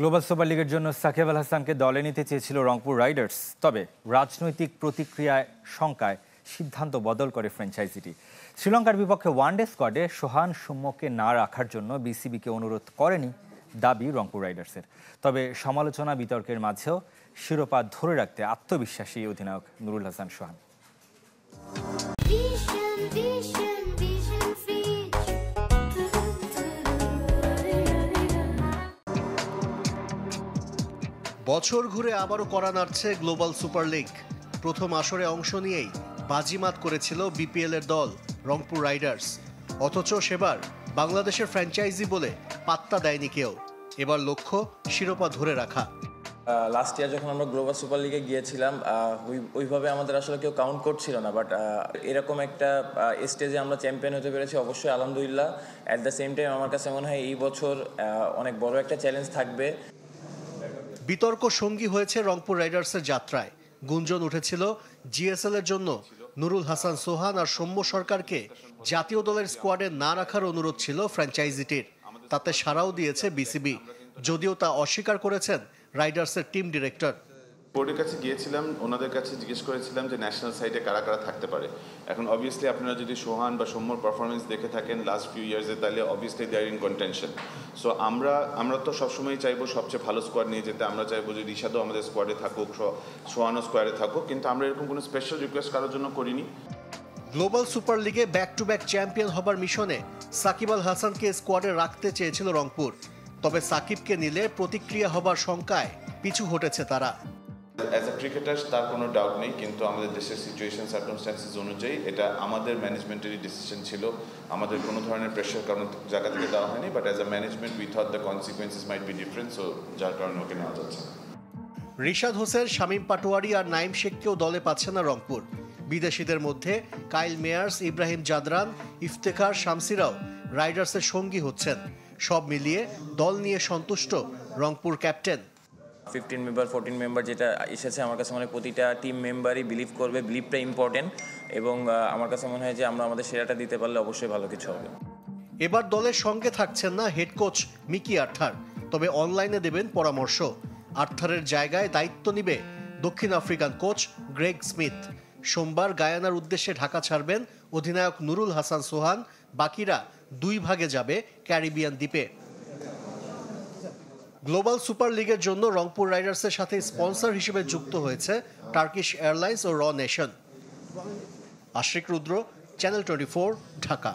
Global super লিগের জন্য সাকিব আল হাসানকে দলে নিতে চেয়েছিল রংপুর রাইডার্স, তবে রাজনৈতিক প্রতিক্রিয়ায় শঙ্কায় সিদ্ধান্ত বদল করে ফ্র্যাঞ্চাইজিটি। শ্রীলঙ্কার বিপক্ষে ওয়ানডে স্কোয়াডে সোহান সুম্যকে না রাখার জন্য বিসিবিকে অনুরোধ করেনি দাবি রংপুর রাইডার্সের। তবে সমালোচনা বিতর্কের মাঝেও শিরোপা ধরে রাখতে আত্মবিশ্বাসী অধিনায়ক নুরুল হাসান সোহান। বছর ঘুরে আবারও কড়া নাড়ছে গ্লোবাল সুপার লিগ। প্রথম আসরে অংশ নিয়েই বাজিমাত করেছিল বিপিএল এর দল রংপুর রাইডার্স। অথচ সেবার বাংলাদেশের ফ্র্যাঞ্চাইজি বলে পাত্তা দেয়নি কেউ। এবার লক্ষ্য শিরোপা ধরে রাখা। লাস্ট ইয়ার যখন আমরা গ্লোবাল সুপার লিগে গিয়েছিলাম ওইভাবে আমাদের আসলে কেউ কাউন্ট করছিল না, বাট এরকম একটা স্টেজে আমরা চ্যাম্পিয়ন হতে পেরেছি, অবশ্যই আলহামদুলিল্লাহ। অ্যাট দ্য সেম টাইম আমার কাছে মনে হয় এই বছর অনেক বড় একটা চ্যালেঞ্জ থাকবে। বিতর্ক সঙ্গী হয়েছে রংপুর রাইডার্সের যাত্রায়। গুঞ্জন উঠেছিল জিএসএল এর জন্য নুরুল হাসান সোহান আর সৌম্য সরকারকে জাতীয় দলের স্কোয়াডে না রাখার অনুরোধ ছিল ফ্র্যাঞ্চাইজিটির। তাতে সাড়াও দিয়েছে বিসিবি, যদিও তা অস্বীকার করেছেন রাইডার্সের টিম ডিরেক্টর। বোর্ডের কাছে গিয়েছিলাম, ওনাদের কাছে জিজ্ঞেস করেছিলাম যে ন্যাশনাল সাইডে কারা কারা থাকতে পারে। এখন অবভিয়াসলি আপনারা যদি সোহান বা সৌম্যর পারফরমেন্স দেখে থাকেন লাস্ট ফিউ ইয়ার্সে, তাহলে obviously they are in contention. So আমরা তো সবসময় চাইবো সবচেয়ে ভালো স্কোয়াড নিয়ে যেতে। আমরা চাইবো যে রিশাদও আমাদের স্কোয়াডে থাকুক, সোহানও স্কোয়াডে থাকুক, কিন্তু আমরা এরকম কোনো স্পেশাল রিকোয়েস্ট কারোর জন্য করিনি। গ্লোবাল সুপার লিগে ব্যাক টু ব্যাক চ্যাম্পিয়ন হবার মিশনে সাকিব আল হাসানকে স্কোয়াডে রাখতে চেয়েছিল রংপুর। তবে সাকিবকে নিলে প্রতিক্রিয়া হবার শঙ্কায় পিছু হটেছে তারা। অ্যাজ এ ক্রিকেটার তার কোনো ডাউট নেই, কিন্তু আমাদের দেশের সিচুয়েশন সার্কামস্ট্যান্সেস অনুযায়ী এটা আমাদের ম্যানেজমেন্টেরই ডিসিশন ছিল। আমাদের কোনো ধরনের প্রেশার কারণ জায়গা থেকে দেওয়া হয়নি, but as a management we thought the consequences might be different, so যার কারণে ওকে নেওয়া যাচ্ছে। রিশাদ হোসেন, শামীম পাটোয়ারি আর নাইম শেখকেও দলে পাচ্ছে না রংপুর। বিদেশিদের মধ্যে কাইল মেয়ার্স, ইব্রাহিম জাদরান, ইফতেখার, শামসিরাও রাইডার্সের সঙ্গী হচ্ছেন। সব মিলিয়ে দল নিয়ে সন্তুষ্ট রংপুর ক্যাপ্টেন। 15 মেম্বার 14 মেম্বার যেটা এসেছে, আমার কাছে মনে হয় প্রতিটা টিম মেম্বারই বিলিভ করবে, বিলিভটা ইম্পর্টেন্ট, এবং আমার কাছে মনে হয় যে আমরা আমাদের সেরাটা দিতে পারলে অবশ্যই ভালো কিছু হবে। এবার দলের সঙ্গে থাকছেন না হেড কোচ মিকি আর্থার, তবে অনলাইনে দেবেন পরামর্শ। আর্থারের জায়গায় দায়িত্ব নিবে দক্ষিণ আফ্রিকান কোচ গ্রেগ স্মিথ। সোমবার গায়ানার উদ্দেশ্যে ঢাকা ছাড়বেন অধিনায়ক নুরুল হাসান সোহান। বাকিরা 2 ভাগে যাবে ক্যারিবিয়ান দ্বীপে। গ্লোবাল সুপার লিগের জন্য রংপুর রাইডার্সের সাথে স্পন্সর হিসেবে যুক্ত হয়েছে টার্কিশ এয়ারলাইন্স ও র নেশন। আশিক রুদ্র, চ্যানেল 24, ঢাকা।